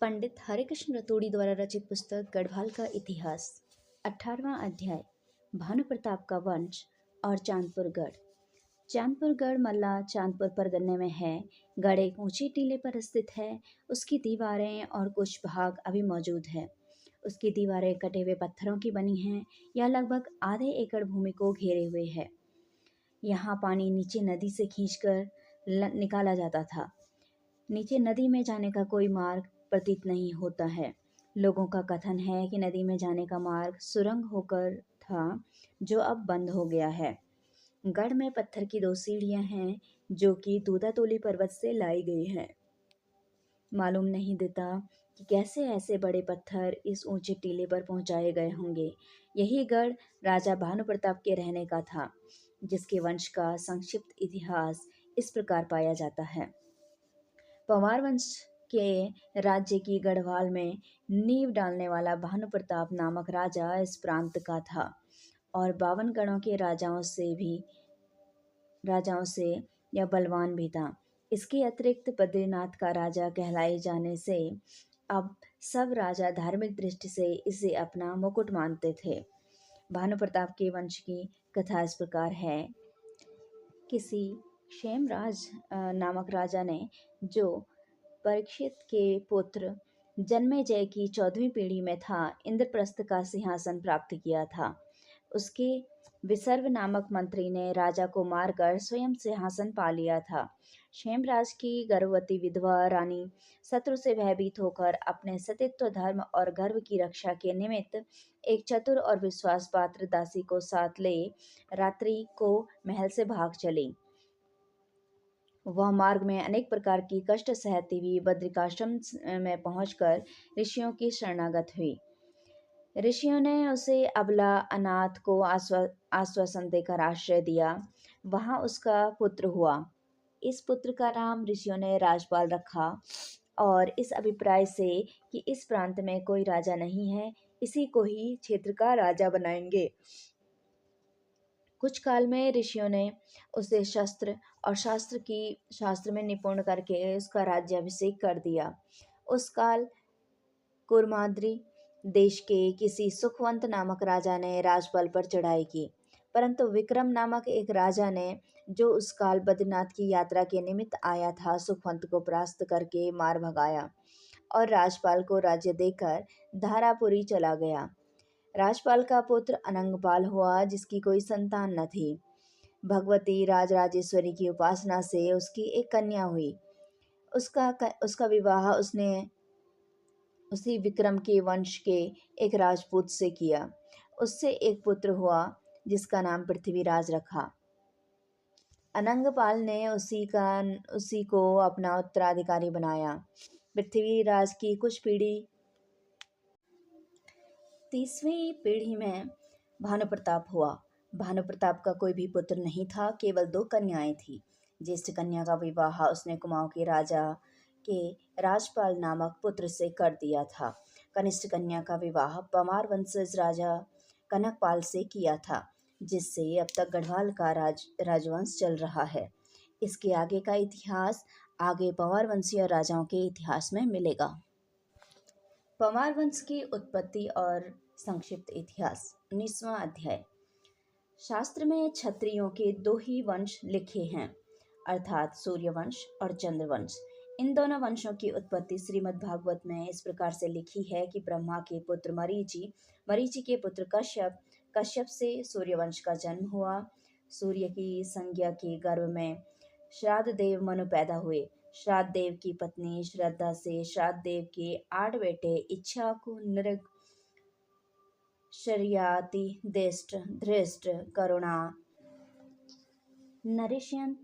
पंडित हरिकृष्ण रतोड़ी द्वारा रचित पुस्तक गढ़वाल का इतिहास। 18वां अध्याय। भानु प्रताप का वंश और चांदपुर गढ़। चांदपुर गढ़ मल्ला चांदपुर परगने में है। गढ़ एक ऊंचे टीले पर स्थित है। उसकी दीवारें और कुछ भाग अभी मौजूद है। उसकी दीवारें कटे हुए पत्थरों की बनी हैं। यह लगभग आधे एकड़ भूमि को घेरे हुए है। यहाँ पानी नीचे नदी से खींचकर निकाला जाता था। नीचे नदी में जाने का कोई मार्ग प्रतीत नहीं होता है। लोगों का कथन है कि नदी में जाने का मार्ग सुरंग होकर था, जो अब बंद हो गया है। गढ़ में पत्थर की 2 सीढ़ियां हैं, जो कि दूधातोली पर्वत से लाई गई हैं। मालूम नहीं देता कि कैसे ऐसे बड़े पत्थर इस ऊंचे टीले पर पहुंचाए गए होंगे। यही गढ़ राजा भानु प्रताप के रहने का था, जिसके वंश का संक्षिप्त इतिहास इस प्रकार पाया जाता है। पंवार वंश के राज्य की गढ़वाल में नींव डालने वाला भानु प्रताप नामक राजा इस प्रांत का था और 52 गणों के राजाओं से यह बलवान भी था। इसके अतिरिक्त बद्रीनाथ का राजा कहलाए जाने से अब सब राजा धार्मिक दृष्टि से इसे अपना मुकुट मानते थे। भानु प्रताप के वंश की कथा इस प्रकार है। किसी क्षेमराज नामक राजा ने, जो परीक्षित के पुत्र जन्मेजय की 14वीं पीढ़ी में था, इंद्रप्रस्थ का सिंहासन प्राप्त किया था। उसके विसर्व नामक मंत्री ने राजा को मारकर स्वयं सिंहासन पा लिया था। क्षेमराज की गर्भवती विधवा रानी शत्रु से भयभीत होकर अपने सतीत्व, धर्म और गर्व की रक्षा के निमित्त एक चतुर और विश्वास पात्र दासी को साथ ले रात्रि को महल से भाग चली। वह मार्ग में अनेक प्रकार की कष्ट सहती हुई बद्रिकाश्रम में पहुंचकर ऋषियों की शरणागत हुई। ऋषियों ने उसे अबला अनाथ को आश्वासन देकर आश्रय दिया। वहां उसका पुत्र हुआ। इस पुत्र का नाम ऋषियों ने राजपाल रखा और इस अभिप्राय से कि इस प्रांत में कोई राजा नहीं है, इसी को ही क्षेत्र का राजा बनाएंगे। कुछ काल में ऋषियों ने उसे शस्त्र और शास्त्र में निपुण करके उसका राज्याभिषेक कर दिया। उस काल कुर्माद्री देश के किसी सुखवंत नामक राजा ने राजपाल पर चढ़ाई की, परंतु विक्रम नामक एक राजा ने, जो उस काल बद्रीनाथ की यात्रा के निमित्त आया था, सुखवंत को परास्त करके मार भगाया और राजपाल को राज्य देकर धारापुरी चला गया। राजपाल का पुत्र अनंगपाल हुआ, जिसकी कोई संतान न थी। भगवती राजराजेश्वरी की उपासना से उसकी एक कन्या हुई। उसका विवाह उसने उसी विक्रम के वंश के एक राजपूत से किया। उससे एक पुत्र हुआ, जिसका नाम पृथ्वीराज रखा। अनंगपाल ने उसी को अपना उत्तराधिकारी बनाया। पृथ्वीराज की कुछ पीढ़ी 30वीं पीढ़ी में भानु प्रताप हुआ। भानु प्रताप का कोई भी पुत्र नहीं था, केवल 2 कन्याएं थीं। ज्येष्ठ कन्या का विवाह उसने कुमाऊं के राजा के राजपाल नामक पुत्र से कर दिया था। कनिष्ठ कन्या का विवाह पंवार वंशज राजा कनकपाल से किया था, जिससे अब तक गढ़वाल का राजवंश चल रहा है। इसके आगे का इतिहास आगे पंवार वंशीय राजाओं के इतिहास में मिलेगा। पंवार वंश की उत्पत्ति और संक्षिप्त इतिहास। 19वां अध्याय। शास्त्र में क्षत्रियों के 2 ही वंश लिखे हैं, अर्थात सूर्यवंश और चंद्रवंश। इन दोनों वंशों की उत्पत्ति श्रीमद् भागवत में इस प्रकार से लिखी है कि ब्रह्मा के पुत्र मरीचि, मरीचि के पुत्र कश्यप, कश्यप से सूर्यवंश का जन्म हुआ। सूर्य की संज्ञा के गर्भ में श्राद्ध देव मनु पैदा हुए। श्राद्ध देव की पत्नी श्रद्धा से श्राद्ध देव के 8 बेटे इच्छाकु, नृग, शर्याति, दिष्ट, धृष्ट, करुणा, नरिष्यंत,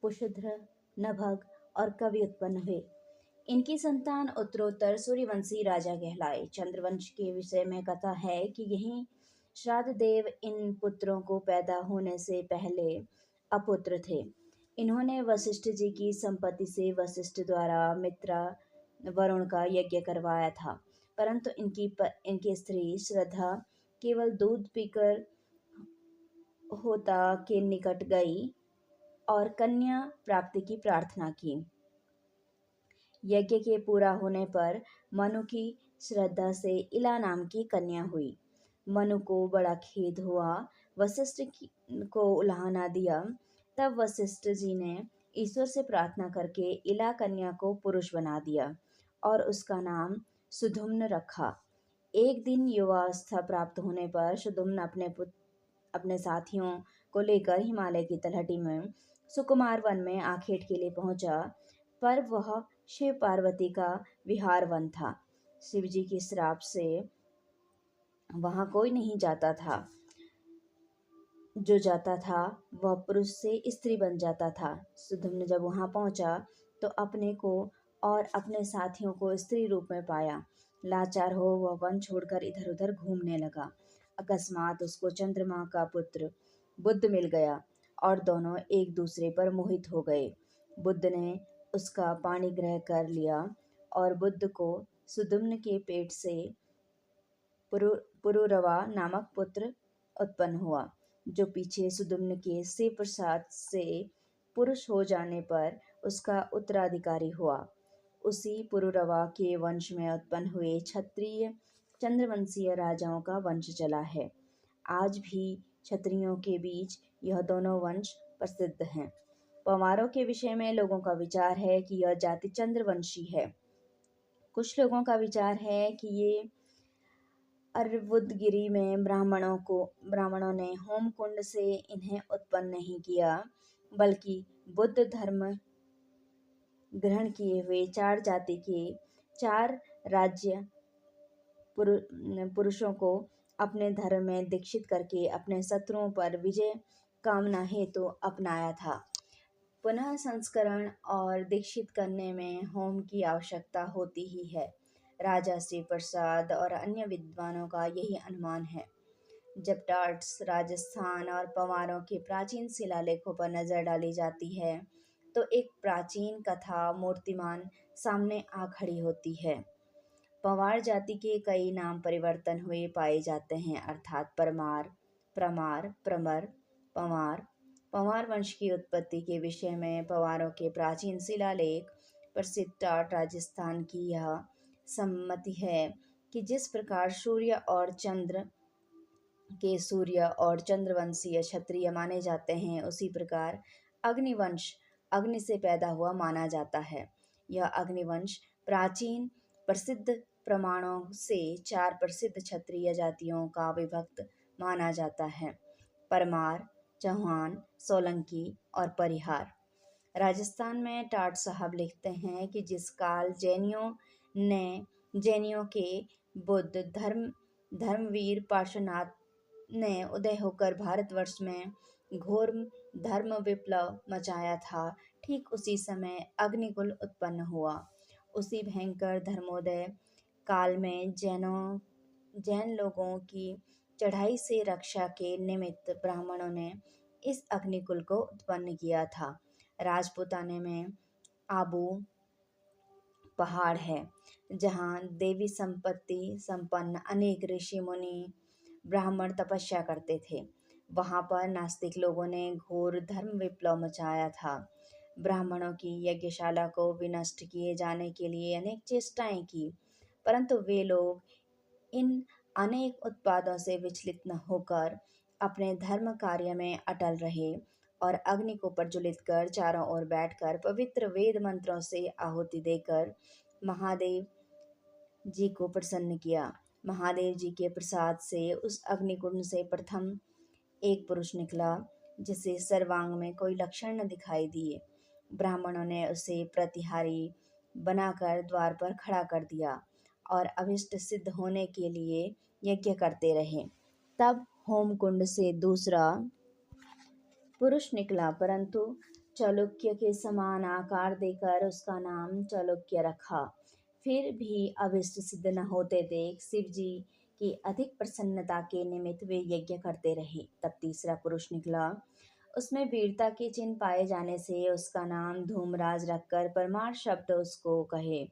पुषध्र, नभग और कवि उत्पन्न हुए। इनकी संतान उत्तरोत्तर सूर्यवंशी राजा कहलाए। चंद्रवंश के विषय में कथा है कि यही श्राद्ध देव इन पुत्रों को पैदा होने से पहले अपुत्र थे। इन्होंने वशिष्ठ जी की संपत्ति से वशिष्ठ द्वारा मित्रा वरुण का यज्ञ करवाया था, परंतु इनकी स्त्री श्रद्धा केवल दूध पीकर होता के निकट गई और कन्या प्राप्ति की प्रार्थना की। यज्ञ के पूरा होने पर मनु की श्रद्धा से इला नाम की कन्या हुई। मनु को बड़ा खेद हुआ, को उलाहना दिया। तब वशिष्ठ जी ने ईश्वर से प्रार्थना करके इला कन्या को पुरुष बना दिया और उसका नाम सुधुम्न रखा। एक दिन युवावस्था प्राप्त होने पर सुधुम्न अपने साथियों को लेकर हिमालय की तलहटी में सुकुमार वन में आखेट के लिए पहुंचा, पर वह शिव पार्वती का विहार वन था। शिव जी के श्राप से वहां कोई नहीं जाता था, जो जाता था वह पुरुष से स्त्री बन जाता था। सुधुम्न जब वहां पहुंचा तो अपने को और अपने साथियों को स्त्री रूप में पाया। लाचार हो वह वन छोड़कर इधर उधर घूमने लगा। अकस्मात उसको चंद्रमा का पुत्र बुद्ध मिल गया और दोनों एक दूसरे पर मोहित हो गए। बुद्ध ने उसका पाणी ग्रह कर लिया और बुद्ध को सुधुम्न के पेट से पुरुरवा नामक पुत्र उत्पन्न हुआ, जो पीछे सुदुम्न के से प्रसाद से पुरुष हो जाने पर उसका उत्तराधिकारी हुआ। उसी पुरुरवा के वंश में उत्पन्न हुए क्षत्रिय चंद्रवंशीय राजाओं का वंश चला है। आज भी क्षत्रियों के बीच यह दोनों वंश प्रसिद्ध हैं। पंवारों के विषय में लोगों का विचार है कि यह जाति चंद्रवंशी है। कुछ लोगों का विचार है कि ये अर्वुदगिरी में ब्राह्मणों ने होम कुंड से इन्हें उत्पन्न नहीं किया, बल्कि बुद्ध धर्म ग्रहण किए हुए चार जाति के चार राज्य पुरुषों को अपने धर्म में दीक्षित करके अपने शत्रुओं पर विजय कामना हेतु अपनाया था। पुनः संस्करण और दीक्षित करने में होम की आवश्यकता होती ही है। राजा श्री प्रसाद और अन्य विद्वानों का यही अनुमान है। जब टाट्स, राजस्थान और पंवारों के प्राचीन शिलालेखों पर नजर डाली जाती है तो एक प्राचीन कथा मूर्तिमान सामने आ खड़ी होती है। पंवार जाति के कई नाम परिवर्तन हुए पाए जाते हैं, अर्थात परमार, प्रमार, प्रमर, पंवार। पंवार वंश की उत्पत्ति के विषय में पंवारों के प्राचीन शिलालेख प्रसिद्ध टाट राजस्थान की यह सम्मति है कि जिस प्रकार सूर्य और चंद्रवंशीय क्षत्रिय माने जाते हैं, उसी प्रकार अग्निवंश अग्नि से पैदा हुआ माना जाता है। यह अग्निवंश प्राचीन प्रसिद्ध प्रमाणों से चार प्रसिद्ध क्षत्रिय जातियों का विभक्त माना जाता है: परमार, चौहान, सोलंकी और परिहार। राजस्थान में टाट साहब लिखते हैं कि जिस काल जैनियों के बुद्ध धर्मवीर पार्श्वनाथ ने उदय होकर भारतवर्ष में घोर धर्म विप्लव मचाया था, ठीक उसी समय अग्निकुल उत्पन्न हुआ। उसी भयंकर धर्मोदय काल में जैन लोगों की चढ़ाई से रक्षा के निमित्त ब्राह्मणों ने इस अग्निकुल को उत्पन्न किया था। राजपूताने में आबू पहाड़ है, जहाँ देवी संपत्ति संपन्न अनेक ऋषि मुनि ब्राह्मण तपस्या करते थे। वहां पर नास्तिक लोगों ने घोर धर्म विप्लव मचाया था। ब्राह्मणों की यज्ञशाला को विनष्ट किए जाने के लिए अनेक चेष्टाएं की, परंतु वे लोग इन अनेक उत्पादों से विचलित न होकर अपने धर्म कार्य में अटल रहे और अग्नि को प्रज्वलित कर चारों ओर बैठकर पवित्र वेद मंत्रों से आहुति देकर महादेव जी को प्रसन्न किया। महादेव जी के प्रसाद से उस अग्निकुंड से प्रथम एक पुरुष निकला, जिसे सर्वांग में कोई लक्षण न दिखाई दिए। ब्राह्मणों ने उसे प्रतिहारी बनाकर द्वार पर खड़ा कर दिया और अभिष्ट सिद्ध होने के लिए यज्ञ करते रहे। तब होमकुंड से दूसरा पुरुष निकला, परंतु चालुक्य के समान आकार देकर उसका नाम चालुक्य रखा। फिर भी अभिष्ट सिद्ध न होते देख शिव जी की अधिक प्रसन्नता के निमित्त वे यज्ञ करते रहे। तब तीसरा पुरुष निकला, उसमें वीरता के चिन्ह पाए जाने से उसका नाम धूमराज रखकर परमार शब्द उसको कहे।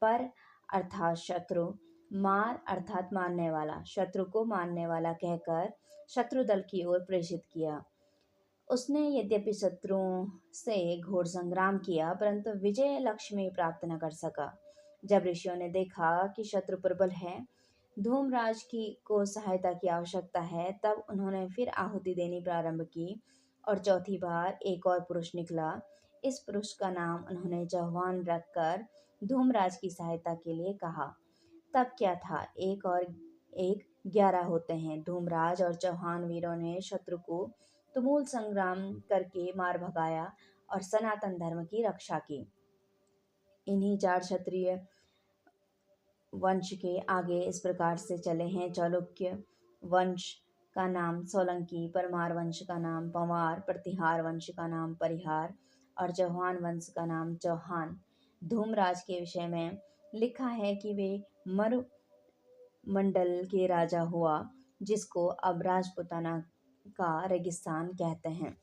पर अर्थात शत्रु, मार अर्थात मारने वाला, शत्रु को मारने वाला कहकर शत्रु दल की ओर प्रेषित किया। उसने यद्यपि शत्रुओं से घोर संग्राम किया, परंतु विजय लक्ष्य में प्राप्त न कर सका। जब ऋषियों ने देखा कि शत्रु प्रबल है, धूमराज की को सहायता की आवश्यकता है, तब उन्होंने फिर आहुति देनी प्रारंभ की और चौथी बार एक और पुरुष निकला। इस पुरुष का नाम उन्होंने चौहान रखकर धूमराज की सहायता के लिए कहा। तब क्या था, एक और एक 11 होते हैं। धूमराज और चौहान वीरों ने शत्रु को तुमुल संग्राम करके मार भगाया और सनातन धर्म की रक्षा की। इन्हीं 4 क्षत्रिय वंश के आगे इस प्रकार से चले हैं। चालुक्य वंश का नाम सोलंकी, परमार वंश का नाम पंवार, प्रतिहार वंश का नाम परिहार और चौहान वंश का नाम चौहान। धूमराज के विषय में लिखा है कि वे मरु मंडल के राजा हुआ, जिसको अब राजपुताना का रेगिस्तान कहते हैं।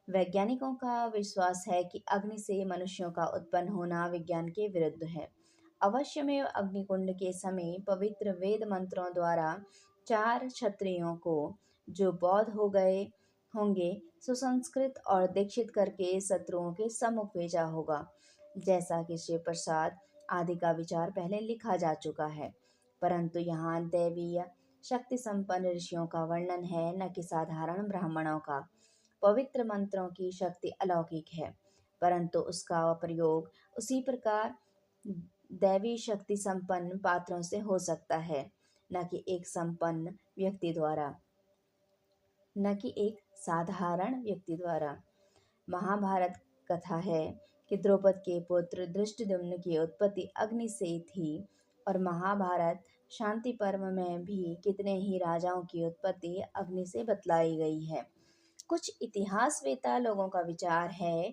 वैज्ञानिकों का विश्वास है कि अग्नि से मनुष्यों का उत्पन्न होना विज्ञान के विरुद्ध है। अवश्यमेव अग्निकुंड के समय पवित्र वेद मंत्रों द्वारा 4 क्षत्रियों को, जो बौद्ध हो गए होंगे, सुसंस्कृत और दीक्षित करके शत्रुओं के सम्मुख भेजा होगा, जैसा कि शिव प्रसाद आदि का विचार पहले लिखा जा चुका है। परंतु यहाँ दैवीय शक्ति संपन्न ऋषियों का वर्णन है, न कि साधारण ब्राह्मणों का। पवित्र मंत्रों की शक्ति अलौकिक है, परंतु उसका प्रयोग उसी प्रकार दैवी शक्ति संपन्न पात्रों से हो सकता है, न कि एक संपन्न व्यक्ति द्वारा, न कि एक साधारण व्यक्ति द्वारा। महाभारत कथा है कि द्रौपद के पुत्र धृष्टद्युम्न की उत्पत्ति अग्नि से थी, और महाभारत शांति पर्व में भी कितने ही राजाओं की उत्पत्ति अग्नि से बतलाई गई है। कुछ इतिहासवेता लोगों का विचार है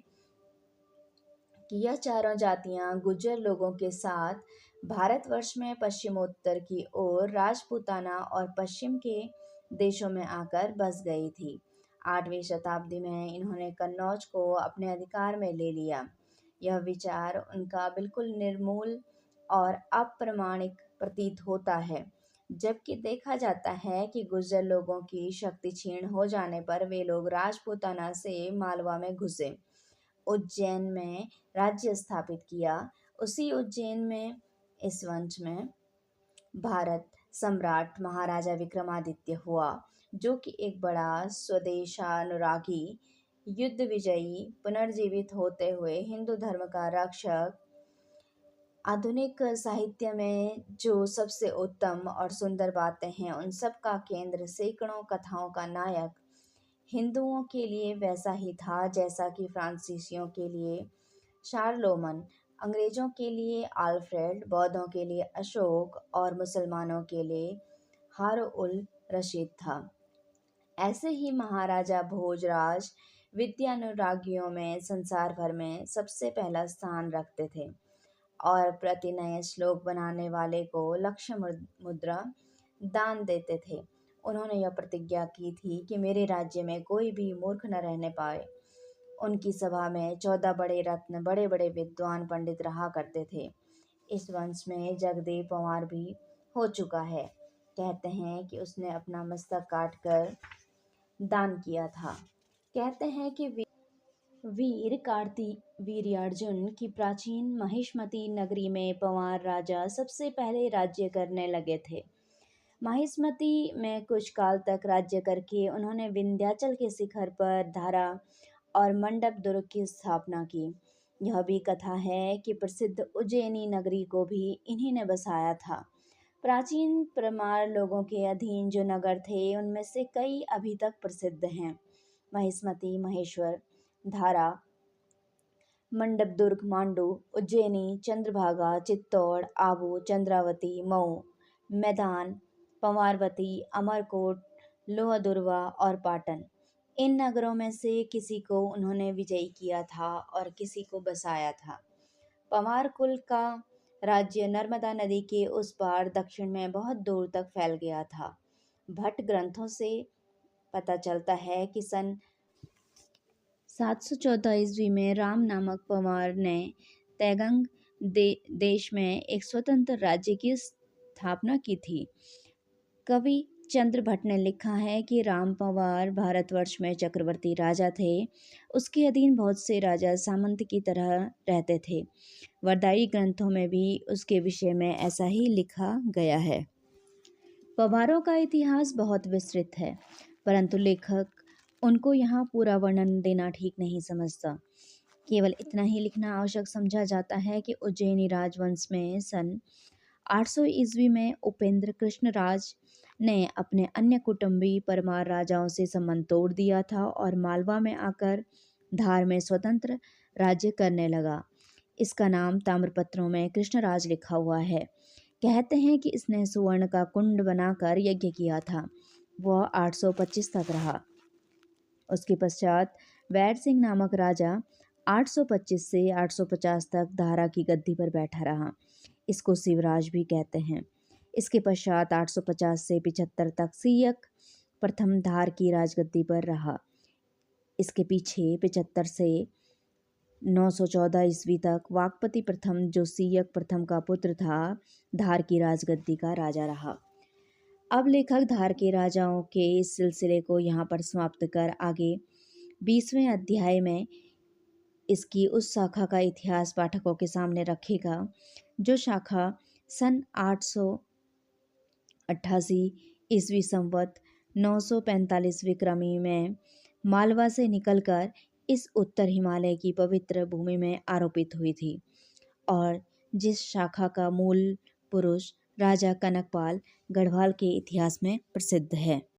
कि यह चारों जातियां गुर्जर लोगों के साथ भारतवर्ष में पश्चिमोत्तर की ओर राजपूताना और पश्चिम के देशों में आकर बस गई थी। 8वीं शताब्दी में इन्होंने कन्नौज को अपने अधिकार में ले लिया। यह विचार उनका बिल्कुल निर्मूल और अप्रामाणिक प्रतीत होता है, जबकि देखा जाता है कि गुर्जर लोगों की शक्ति क्षीण हो जाने पर वे लोग राजपूताना से मालवा में घुसे, उज्जैन में राज्य स्थापित किया। उसी उज्जैन में इस वंश में भारत सम्राट महाराजा विक्रमादित्य हुआ, जो कि एक बड़ा स्वदेशानुरागी, युद्ध विजयी, पुनर्जीवित होते हुए हिंदू धर्म का रक्षक, आधुनिक साहित्य में जो सबसे उत्तम और सुंदर बातें हैं उन सब का केंद्र, सैकड़ों कथाओं का नायक, हिंदुओं के लिए वैसा ही था जैसा कि फ्रांसीसियों के लिए शार्लोमन, अंग्रेजों के लिए आल्फ्रेड, बौद्धों के लिए अशोक और मुसलमानों के लिए हारूउल रशीद था। ऐसे ही महाराजा भोजराज विद्यानुरागियों में संसार भर में सबसे पहला स्थान रखते थे और प्रति नए श्लोक बनाने वाले को लक्ष्य मुद्रा दान देते थे। उन्होंने यह प्रतिज्ञा की थी कि मेरे राज्य में कोई भी मूर्ख न रहने पाए। उनकी सभा में 14 बड़े रत्न, बड़े बड़े विद्वान पंडित रहा करते थे। इस वंश में जगदेव पंवार भी हो चुका है। कहते हैं कि उसने अपना मस्तक काट कर दान किया था। कहते हैं कि वीर कार्तिवीर्यार्जुन की प्राचीन महिष्मती नगरी में पंवार राजा सबसे पहले राज्य करने लगे थे। महिष्मती में कुछ काल तक राज्य करके उन्होंने विंध्याचल के शिखर पर धारा और मंडप दुर्ग की स्थापना की। यह भी कथा है कि प्रसिद्ध उज्जैनी नगरी को भी इन्हीं ने बसाया था। प्राचीन परमार लोगों के अधीन जो नगर थे उनमें से कई अभी तक प्रसिद्ध हैं। महिष्मती, महेश्वर, धारा, मंडप दुर्ग, मांडू, उज्जैनी, चंद्रभागा, चित्तौड़, आबू, चंद्रावती, मऊ, मैदान, पंवारवती, अमरकोट, लोहदुर्वा और पाटन। इन नगरों में से किसी को उन्होंने विजयी किया था और किसी को बसाया था। पंवार कुल का राज्य नर्मदा नदी के उस पार दक्षिण में बहुत दूर तक फैल गया था। भट्ट ग्रंथों से पता चलता है कि सन 714 ईस्वी में राम नामक पंवार ने तैगंग देश में एक स्वतंत्र राज्य की स्थापना की थी। कवि चंद्र भट्ट ने लिखा है कि राम पवार भारतवर्ष में चक्रवर्ती राजा थे। उसके अधीन बहुत से राजा सामंत की तरह रहते थे। वरदाई ग्रंथों में भी उसके विषय में ऐसा ही लिखा गया है। पवारों का इतिहास बहुत विस्तृत है, परंतु लेखक उनको यहाँ पूरा वर्णन देना ठीक नहीं समझता। केवल इतना ही लिखना आवश्यक समझा जाता है कि उज्जैनी राजवंश में सन 800 ईस्वी में उपेंद्र कृष्णराज ने अपने अन्य कुटुंबी परमार राजाओं से संबंध तोड़ दिया था और मालवा में आकर धार में स्वतंत्र राज्य करने लगा। इसका नाम ताम्रपत्रों में कृष्णराज लिखा हुआ है। कहते हैं कि इसने सुवर्ण का कुंड बनाकर यज्ञ किया था। वह 825 तक रहा। उसके पश्चात वैर सिंह नामक राजा 825 से 850 तक धारा की गद्दी पर बैठा रहा। इसको शिवराज भी कहते हैं। इसके पश्चात 850 से 75 तक सियक प्रथम धार की राजगद्दी पर रहा। इसके पीछे 75 से 914 ईस्वी तक वाकपति प्रथम, जो सियक प्रथम का पुत्र था, धार की राजगद्दी का राजा रहा। अब लेखक धार के राजाओं के इस सिलसिले को यहाँ पर समाप्त कर आगे 20वें अध्याय में इसकी उस शाखा का इतिहास पाठकों के सामने रखेगा, जो शाखा सन 888 ईस्वी संवत 945 विक्रमी में मालवा से निकलकर इस उत्तर हिमालय की पवित्र भूमि में आरोपित हुई थी, और जिस शाखा का मूल पुरुष राजा कनकपाल गढ़वाल के इतिहास में प्रसिद्ध है।